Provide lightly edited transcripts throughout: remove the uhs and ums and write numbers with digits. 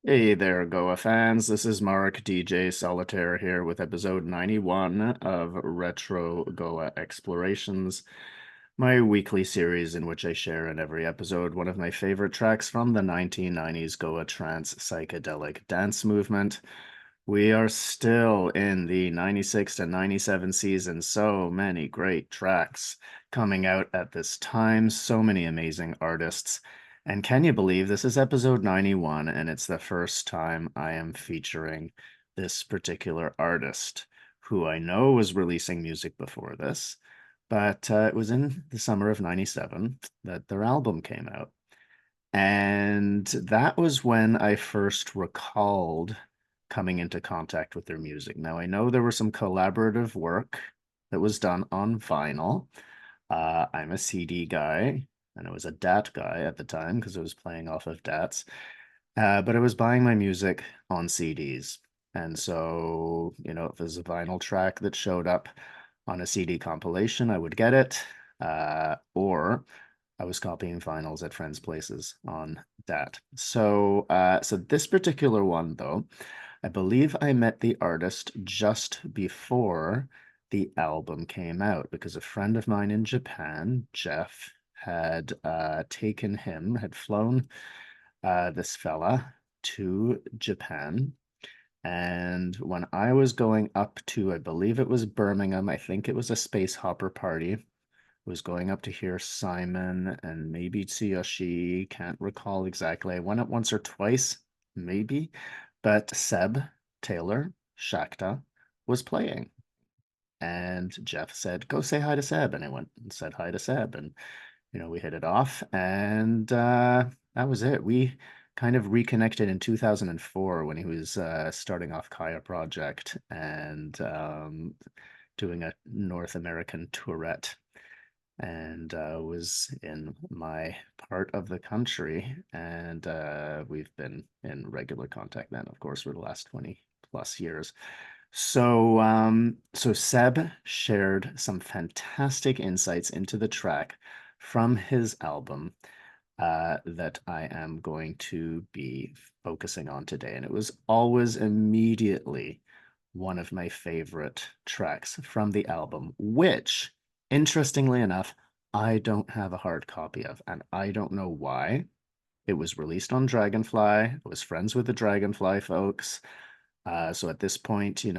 Hey there, Goa fans. This is Mark DJ Solitaire here with episode 91 of Retro Goa Explorations, my weekly series in which I share in every episode one of my favorite tracks from the 1990s Goa Trance psychedelic dance movement. We are still in the 96 to 97 season. So many great tracks coming out at this time, so many amazing artists. And can you believe this is episode 91 and it's the first time I am featuring this particular artist who I know was releasing music before this, but it was in the summer of 97 that their album came out. And that was when I first recalled coming into contact with their music. Now, I know there was some collaborative work that was done on vinyl. I'm a CD guy, and I was a DAT guy at the time because I was playing off of DATs. But I was buying my music on CDs. And so, if there's a vinyl track that showed up on a CD compilation, I would get it. Or I was copying vinyls at friends' places on that. So this particular one, though, I believe I met the artist just before the album came out because a friend of mine in Japan, Jeff, had flown this fella to Japan. And when I was going up to, I believe it was Birmingham, I think it was a space hopper party, was going up to hear Simon and maybe Tsuyoshi. Can't recall exactly. I went up once or twice, maybe. But Seb Taylor, Shakta, was playing. And Jeff said, go say hi to Seb. And I went and said hi to Seb. And, we hit it off. And that was it. We kind of reconnected in 2004 when he was starting off Kaya Project and doing a North American tourette and was in my part of the country. And we've been in regular contact then, of course, for the last 20 plus years. So Seb shared some fantastic insights into the track from his album that I am going to be focusing on today. And it was always immediately one of my favorite tracks from the album, which, interestingly enough, I don't have a hard copy of, and I don't know why. It was released on Dragonfly. I was friends with the Dragonfly folks. So at this point, from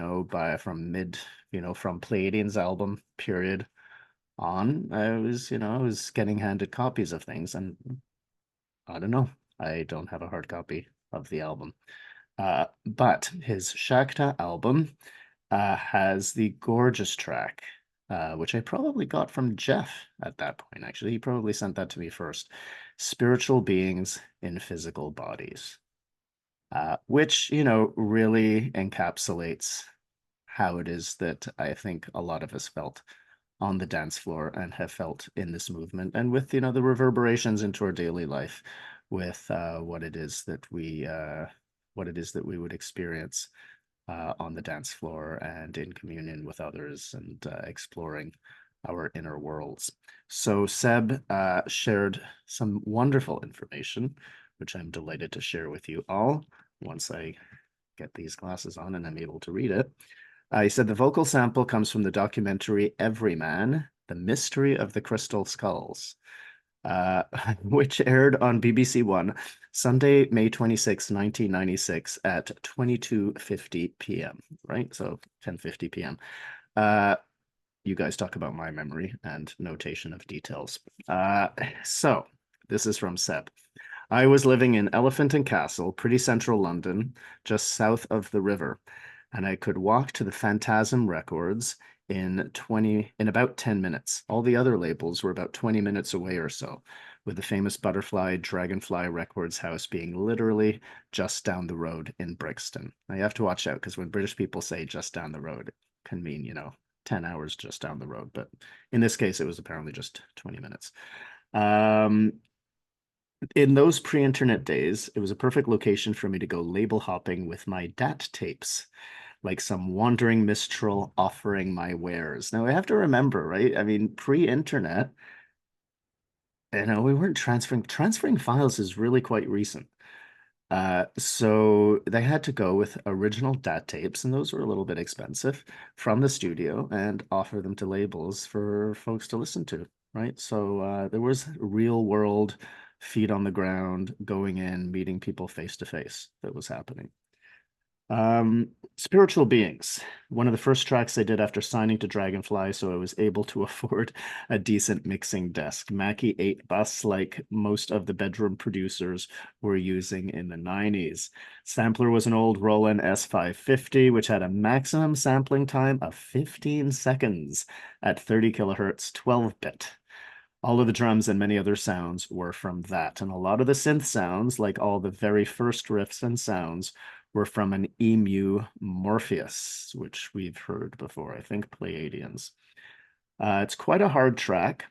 Pleiadian's album period on, I was getting handed copies of things, and I don't know. I don't have a hard copy of the album. But his Shakta album has the gorgeous track, which I probably got from Jeff at that point. Actually, he probably sent that to me first. Spiritual beings in physical bodies, which, really encapsulates how it is that I think a lot of us felt on the dance floor and have felt in this movement and with, the reverberations into our daily life with what it is that we would experience on the dance floor and in communion with others and exploring our inner worlds. So Seb shared some wonderful information, which I'm delighted to share with you all once I get these glasses on and I'm able to read it. He said the vocal sample comes from the documentary Everyman, The Mystery of the Crystal Skulls, uh, which aired on BBC One Sunday, May 26, 1996 at 22:50 p.m., right? So 10:50 p.m. Uh, you guys talk about my memory and notation of details. So this is from Seb. I was living in Elephant and Castle, pretty central London, just south of the river, and I could walk to the Phantasm Records in about 10 minutes. All the other labels were about 20 minutes away or so, with the famous Butterfly Dragonfly Records house being literally just down the road in Brixton. Now you have to watch out because when British people say just down the road, it can mean, 10 hours just down the road. But in this case, it was apparently just 20 minutes. Um, in those pre-internet days, it was a perfect location for me to go label hopping with my DAT tapes, like some wandering minstrel offering my wares. Now I have to remember, right? I mean, pre-internet, we weren't transferring files is really quite recent. So they had to go with original DAT tapes, and those were a little bit expensive from the studio and offer them to labels for folks to listen to, right? So there was real world feet on the ground, going in, meeting people face to face that was happening. Spiritual Beings, one of the first tracks I did after signing to Dragonfly, so I was able to afford a decent mixing desk. Mackie 8 bus, like most of the bedroom producers were using in the 90s. Sampler was an old Roland S550, which had a maximum sampling time of 15 seconds at 30 kilohertz, 12-bit. All of the drums and many other sounds were from that. And a lot of the synth sounds, like all the very first riffs and sounds, were from an Emu Morpheus, which we've heard before, I think Pleiadians. It's quite a hard track.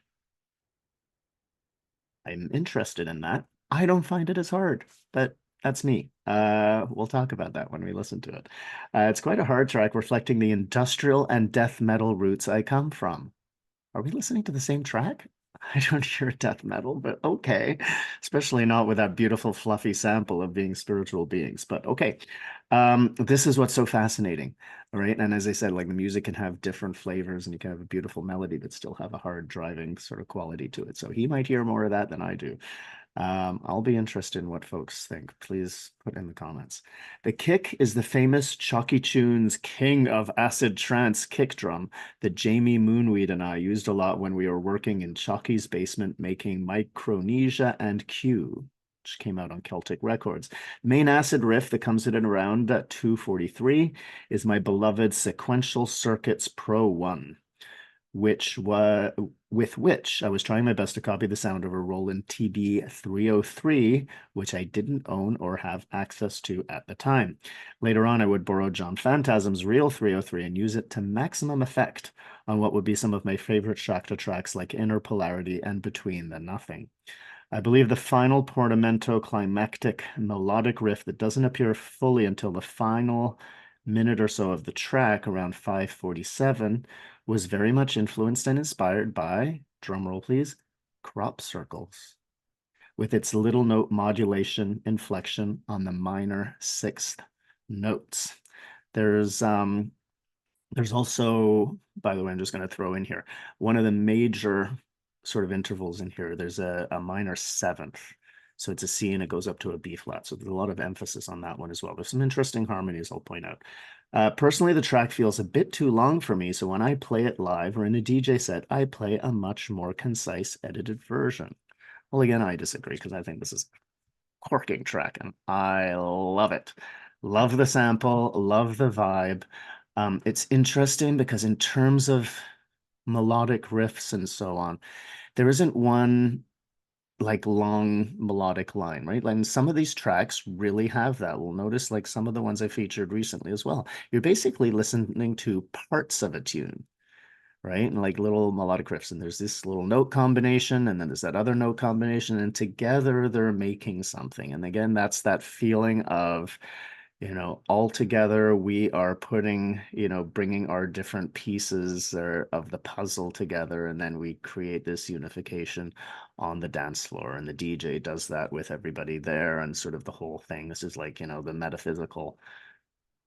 I'm interested in that. I don't find it as hard, but that's me. We'll talk about that when we listen to it. It's quite a hard track reflecting the industrial and death metal roots I come from. Are we listening to the same track? I don't hear death metal, but okay. Especially not with that beautiful, fluffy sample of being spiritual beings. But okay. This is what's so fascinating. All right. And as I said, like the music can have different flavors and you can have a beautiful melody, but still have a hard driving sort of quality to it. So he might hear more of that than I do. I'll be interested in what folks think. Please put in the comments. The kick is the famous Chalky Tunes King of Acid Trance kick drum that Jamie Moonweed and I used a lot when we were working in Chalky's basement making Micronesia and Q, which came out on Celtic Records. Main acid riff that comes in at around 243 is my beloved Sequential Circuits Pro 1, which was with which I was trying my best to copy the sound of a Roland TB 303, which I didn't own or have access to at the time. Later on, I would borrow John Phantasm's real 303 and use it to maximum effect on what would be some of my favorite Shakta tracks like Inner Polarity and Between the Nothing. I believe the final portamento climactic melodic riff that doesn't appear fully until the final minute or so of the track, around 547, was very much influenced and inspired by, drumroll please, crop circles, with its little note modulation inflection on the minor sixth notes. There's also, by the way, I'm just going to throw in here, one of the major sort of intervals in here. There's a minor seventh. So it's a C and it goes up to a B flat. So there's a lot of emphasis on that one as well. There's some interesting harmonies I'll point out. Personally, the track feels a bit too long for me. So when I play it live or in a DJ set, I play a much more concise edited version. Well, again, I disagree because I think this is a corking track and I love it. Love the sample, love the vibe. It's interesting because in terms of melodic riffs and so on, there isn't one like long melodic line, right? Like some of these tracks really have that. We'll notice like some of the ones I featured recently as well. You're basically listening to parts of a tune, right? And like little melodic riffs. And there's this little note combination, and then there's that other note combination, and together they're making something. And again, that's that feeling of, all together we are putting, bringing our different pieces of the puzzle together, and then we create this unification on the dance floor. And the DJ does that with everybody there and sort of the whole thing. This is like, the metaphysical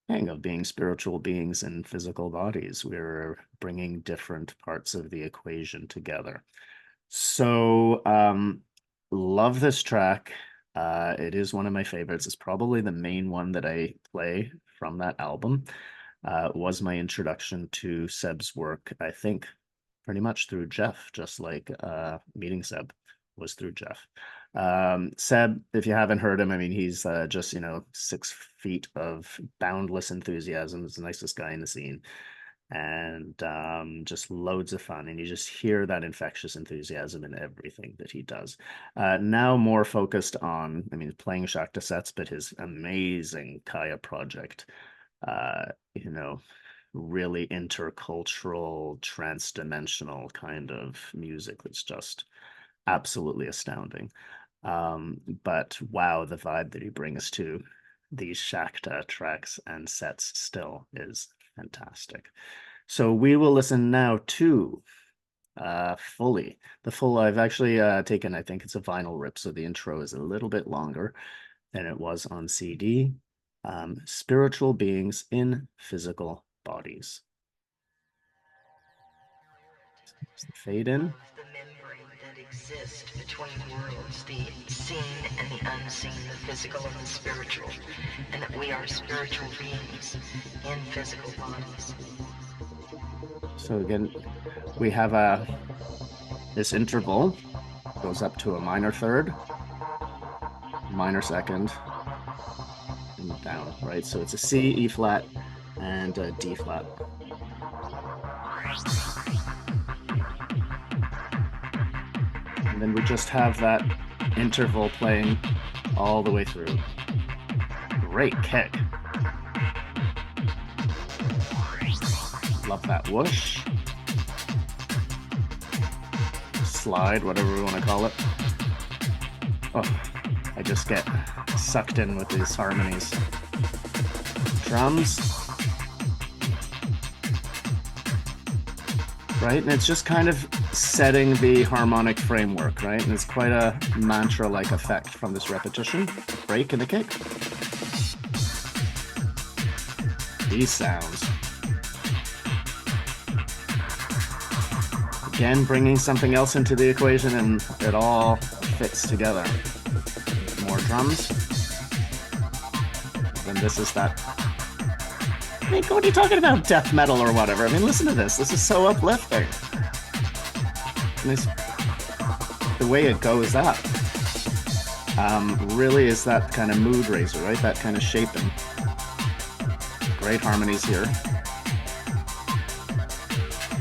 thing of being spiritual beings in physical bodies. We're bringing different parts of the equation together. So, love this track. It is one of my favorites. It's probably the main one that I play from that album. Was my introduction to Seb's work, I think, pretty much through Jeff, just like meeting Seb was through Jeff. Seb, if you haven't heard him, I mean, he's just, 6 feet of boundless enthusiasm. He's the nicest guy in the scene and just loads of fun. And you just hear that infectious enthusiasm in everything that he does. Now more focused on, I mean, playing Shakta sets, but his amazing Kaya project, uh, you know, really intercultural, trans-dimensional kind of music that's just absolutely astounding. But wow, the vibe that he brings to these Shakta tracks and sets still is fantastic. So we will listen now to fully the full. I've actually taken, I think it's a vinyl rip, so the intro is a little bit longer. than it was on CD. Spiritual beings in physical bodies. Fade in. The membrane that exists between worlds, the seen and the unseen, the physical and the spiritual, and that we are spiritual beings in physical bodies. So again, we have this interval goes up to a minor third, minor second, and down, right? So it's a C, E flat, and a D flat. And then we just have that interval playing all the way through. Great kick. Love that whoosh. Slide, whatever we want to call it. Oh, I just get sucked in with these harmonies. Drums. Right, and it's just kind of setting the harmonic framework, right? And it's quite a mantra-like effect from this repetition. Break and a kick. These sounds. Again, bringing something else into the equation, and it all fits together. More drums. Then this is that. I mean, what are you talking about? Death metal or whatever? I mean, listen to this. This is so uplifting. And the way it goes up really is that kind of mood raiser, right? That kind of shaping. Great harmonies here.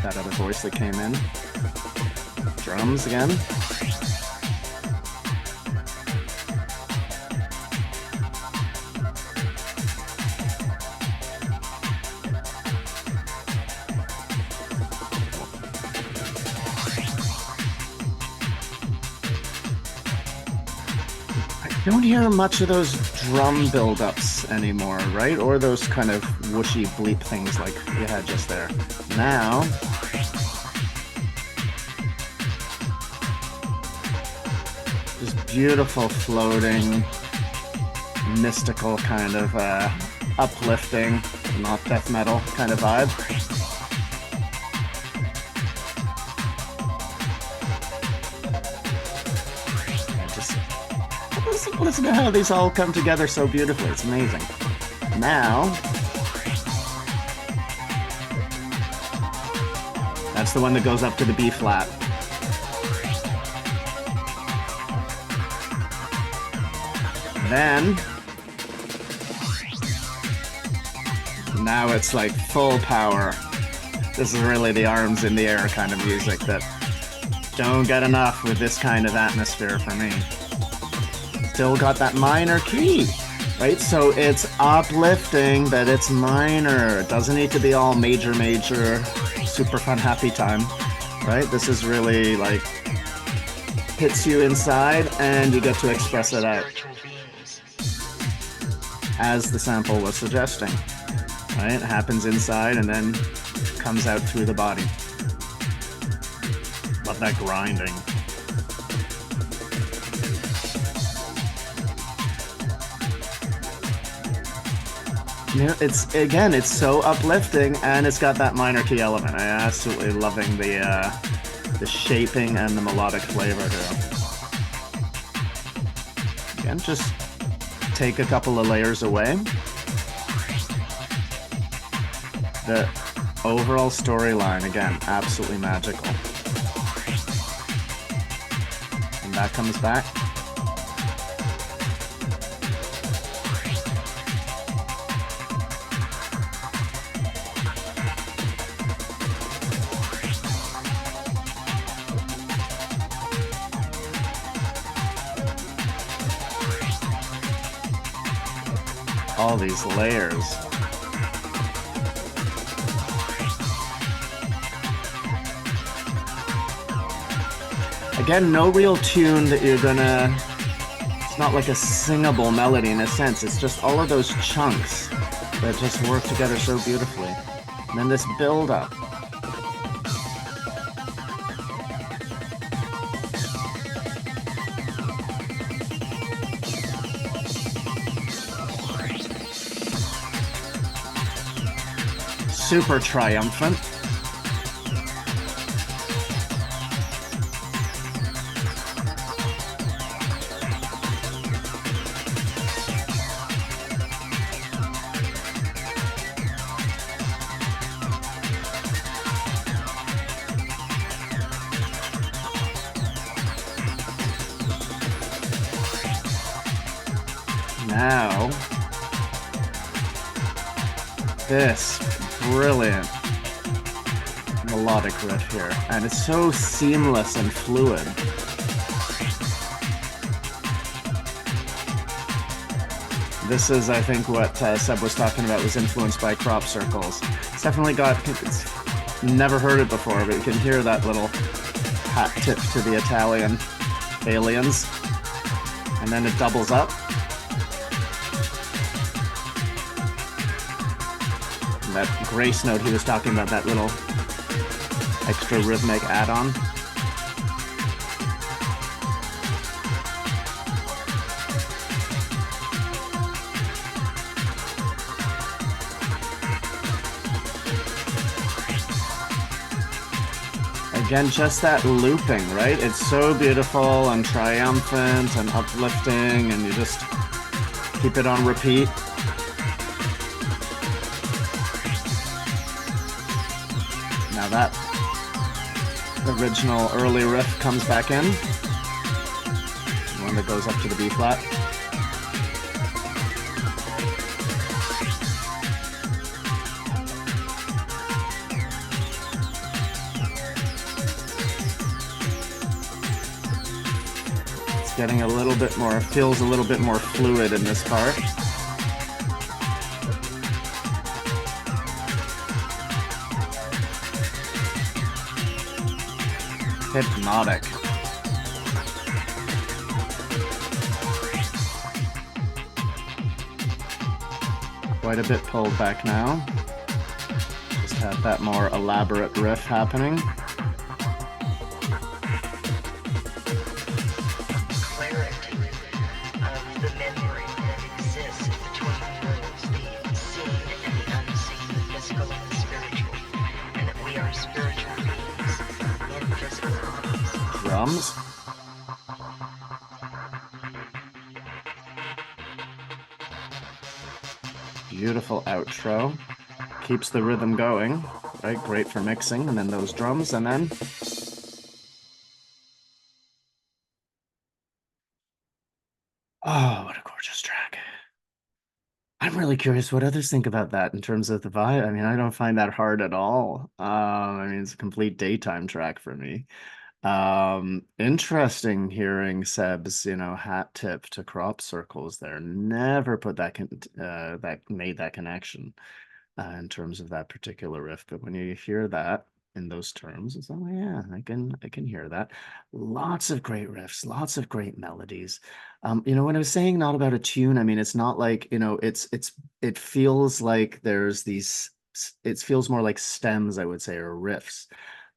That other voice that came in. Drums again. I don't hear much of those drum build-ups anymore, right? Or those kind of whooshy bleep things like you had just there. Now, just beautiful floating, mystical kind of uplifting, not death metal kind of vibe. Listen to how these all come together so beautifully. It's amazing. Now, that's the one that goes up to the B flat. Then, now it's like full power. This is really the arms in the air kind of music that don't get enough with this kind of atmosphere for me. Still got that minor key, right? So it's uplifting, but it's minor. It doesn't need to be all major, super fun, happy time, right? This is really like hits you inside and you get to express it out as the sample was suggesting, right? It happens inside and then comes out through the body. Love that grinding. You know, it's so uplifting, and it's got that minor key element. I absolutely loving the shaping and the melodic flavor here. Again, just take a couple of layers away. The overall storyline, again, absolutely magical. And that comes back. All these layers. Again, no real tune that you're gonna, it's not like a singable melody in a sense, it's just all of those chunks that just work together so beautifully. And then this build up. super triumphant. Now, this brilliant melodic riff here, and it's so seamless and fluid. This is, I think, what Seb was talking about was influenced by crop circles. It's definitely got, it's never heard it before, but you can hear that little hat tip to the Italian aliens. And then it doubles up. And that grace note he was talking about, that little extra rhythmic add-on. Again, just that looping, right? It's so beautiful and triumphant and uplifting, and you just keep it on repeat. Now that original early riff comes back in, the one that goes up to the B flat. Getting a little bit more, feels a little bit more fluid in this part. Hypnotic. Quite a bit pulled back now. Just have that more elaborate riff happening. Drums. Beautiful outro. Keeps the rhythm going, right? Great for mixing. And then those drums, and then oh, what a gorgeous track. I'm really curious what others think about that in terms of the vibe. I mean, I don't find that hard at all. I mean, it's a complete daytime track for me. Interesting hearing Seb's, hat tip to crop circles there. Never put that made that connection in terms of that particular riff. But when you hear that in those terms, it's like, oh, yeah, I can hear that. Lots of great riffs, lots of great melodies. When I was saying not about a tune, I mean it's not like, it feels like there's these, it feels more like stems, I would say, or riffs.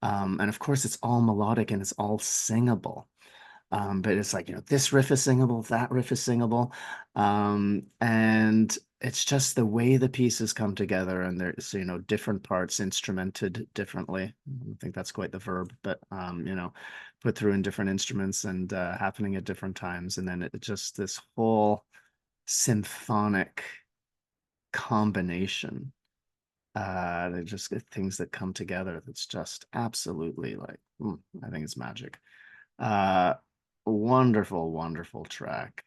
And of course, it's all melodic and it's all singable. But it's like, this riff is singable, that riff is singable. And it's just the way the pieces come together, and there's, different parts instrumented differently. I don't think that's quite the verb, but, put through in different instruments and happening at different times. And then it just this whole symphonic combination. They're just things that come together that's just absolutely like, I think it's magic. Wonderful, wonderful track.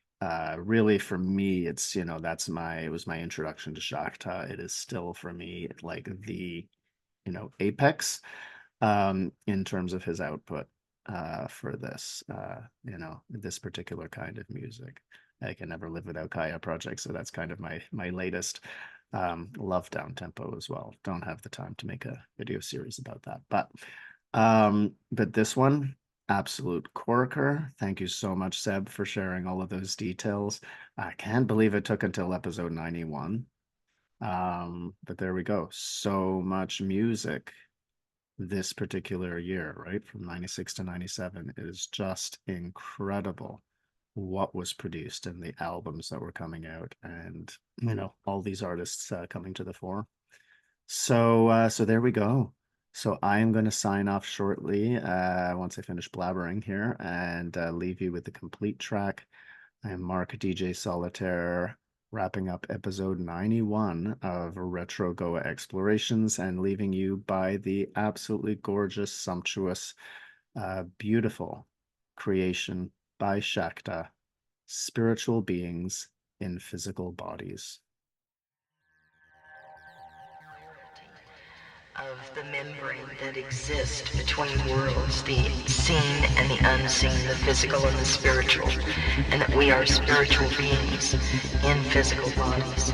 Really for me, it's, it was my introduction to Shakta. It is still for me like the, apex in terms of his output for this, this particular kind of music. I can never live without Kaya project, so that's kind of my latest. Love down tempo as well. Don't have the time to make a video series about that, but this one, absolute corker. Thank you so much, Seb, for sharing all of those details. I can't believe it took until episode 91. But there we go. So much music this particular year, right? From 96 to 97. It is just incredible what was produced and the albums that were coming out, and all these artists coming to the fore. So there we go. So I am going to sign off shortly, once I finish blabbering here, and leave you with the complete track. I am Mark DJ Solitaire, wrapping up episode 91 of Retro Goa Explorations and leaving you by the absolutely gorgeous, sumptuous, beautiful creation by Shakta, Spiritual Beings in Physical Bodies. Of the membrane that exists between worlds, the seen and the unseen, the physical and the spiritual, and that we are spiritual beings in physical bodies.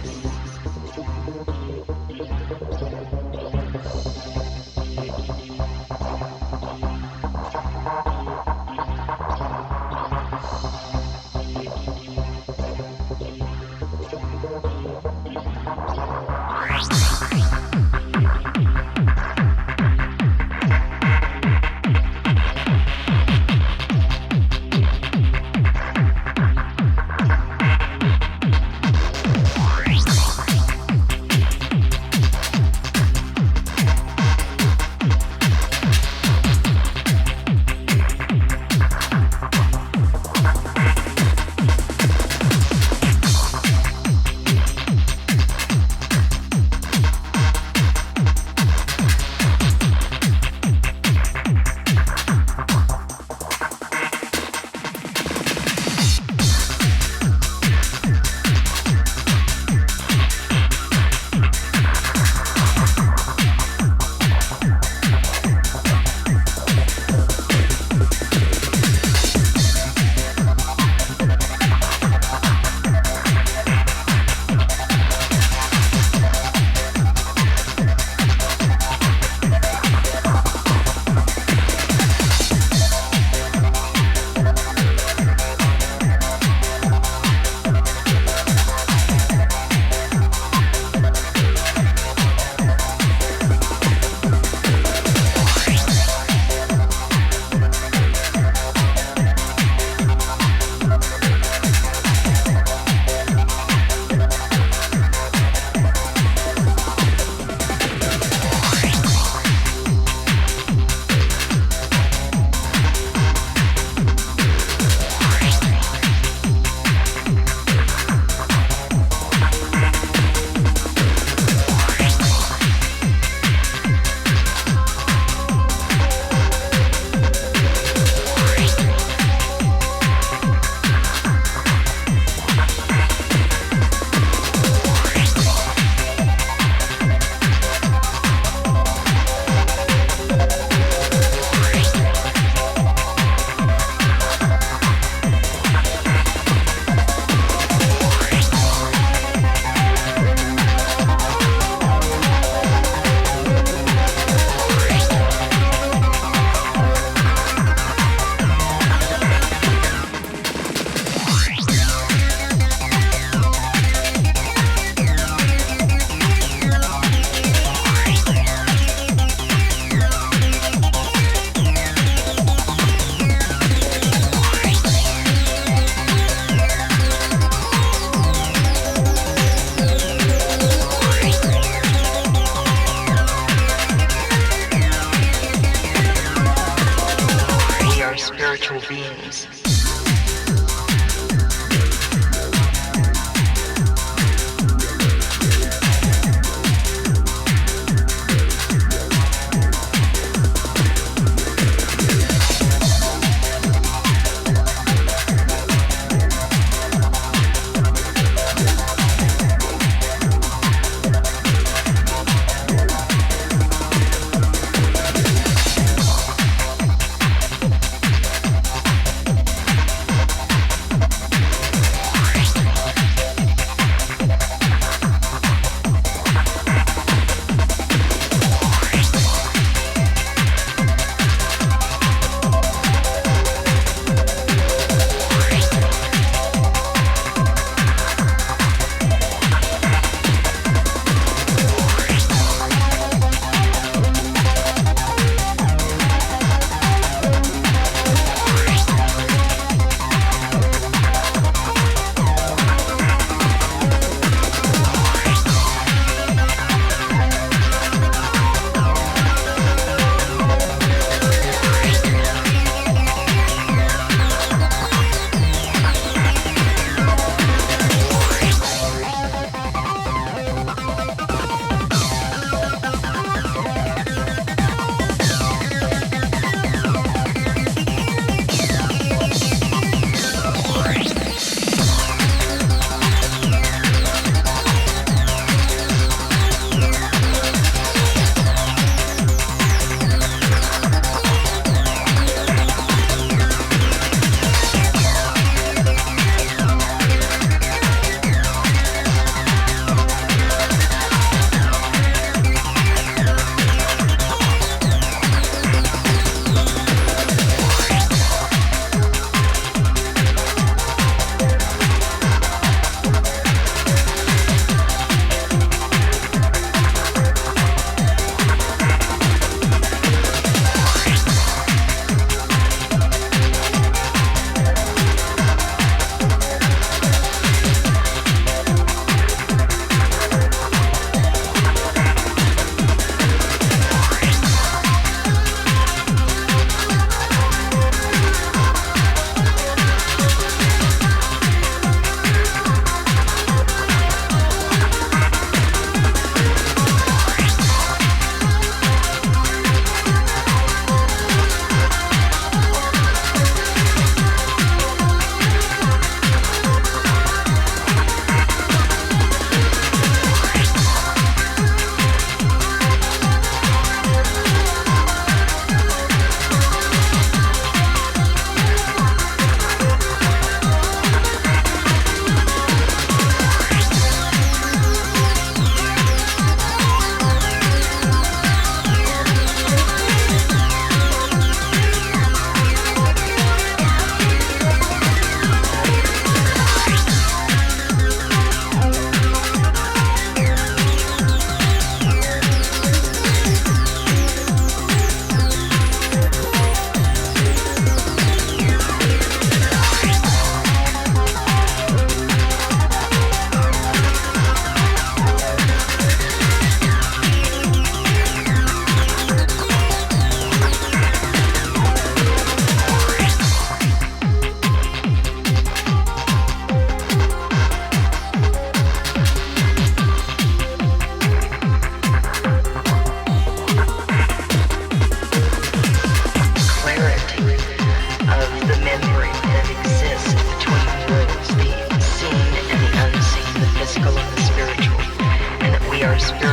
spiritual